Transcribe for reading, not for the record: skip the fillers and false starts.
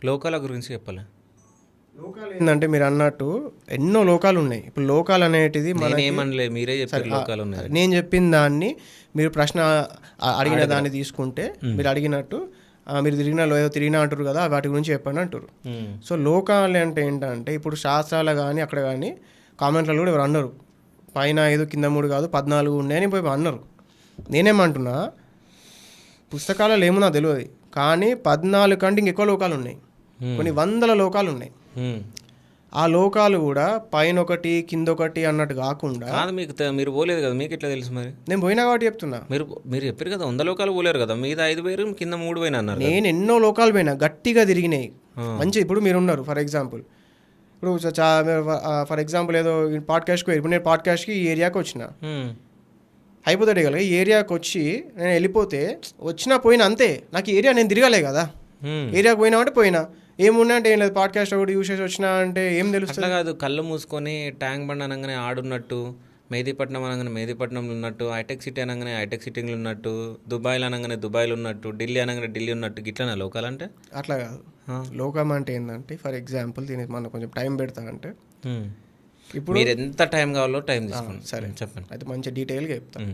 లోకాల గురించి చెప్పాలి. లోకాలు ఏంటంటే మీరు అన్నట్టు ఎన్నో లోకాలు ఉన్నాయి. ఇప్పుడు లోకాలు అనేటిది ఏమనలే, మీరే చెప్పారు లోకాలు ఉన్నాయి. నేను చెప్పిన దాన్ని మీరు ప్రశ్న అడిగిన దాన్ని తీసుకుంటే మీరు అడిగినట్టు మీరు తిరిగినా అంటారు కదా, వాటి గురించి చెప్పండి అంటారు. సో లోకాలు అంటే ఏంటంటే ఇప్పుడు శాస్త్రాలు కానీ అక్కడ కానీ కామెంట్లలో కూడా ఎవరు అన్నారు పైన 5 కింద 3 కాదు 14 ఉన్నాయని పోయి అన్నారు. నేనేమంటున్నా పుస్తకాలలో ఏమో నాకు తెలియదు, కానీ 14 కంటే ఇంకెక్కువ లోకాలు ఉన్నాయి. కొన్ని వందల లోకాలు ఉన్నాయి. ఆ లోకాలు కూడా పైన ఒకటి కింద ఒకటి అన్నట్టు కాకుండా. మీకు మీరు పోలేదు కదా, మీకు ఎట్లా తెలుసు మరి? నేను పోయినా కాబట్టి చెప్తున్నా. మీరు చెప్పారు కదా 100 లోకాలు పోలేరు కదా, మీద 5 పోయారు కింద 3 పోయినా అన్నారు. నేను ఎన్నో లోకాలు పోయినా, గట్టిగా తిరిగినాయి మంచి. ఇప్పుడు మీరు ఉన్నారు ఫర్ ఎగ్జాంపుల్, ఇప్పుడు ఫర్ ఎగ్జాంపుల్ ఏదో పాడ్కాస్ట్కి, ఇప్పుడు నేను పాడ్కాస్ట్కి ఈ ఏరియాకి వచ్చిన, అయిపోతాడు కదా, ఈ ఏరియాకి వచ్చి నేను వెళ్ళిపోతే వచ్చినా పోయినా అంతే. నాకు ఈ ఏరియా నేను తిరగలే కదా, ఏరియాకి పోయినా అంటే పోయినా, ఏమున్నా అంటే ఏం లేదు, పాడ్కాస్ట్ ఒకటి యూస్ చేసి వచ్చినా అంటే ఏం తెలుస్తుంది. కాదు, కళ్ళు మూసుకొని ట్యాంక్ బండ్ అనగానే ఆడున్నట్టు, మెహదీపట్నం అనగానే మెహదీపట్నంలో ఉన్నట్టు, హైటెక్ సిటీ అనగానే హైటెక్ సిటీలో ఉన్నట్టు, దుబాయ్లో అనగానే దుబాయ్లో ఉన్నట్టు, ఢిల్లీ అనగానే ఢిల్లీ ఉన్నట్టు, గిట్లనా లోకాలంటే? అట్లా కాదు. లోకం అంటే ఏంటంటే ఫర్ ఎగ్జాంపుల్ దీనికి మనం కొంచెం టైం పెడతానంటే, ఇప్పుడు మీరు ఎంత టైం కావాలో టైం తీసుకోండి. సరే చెప్పండి, అయితే మంచి డీటెయిల్గా చెప్తాను.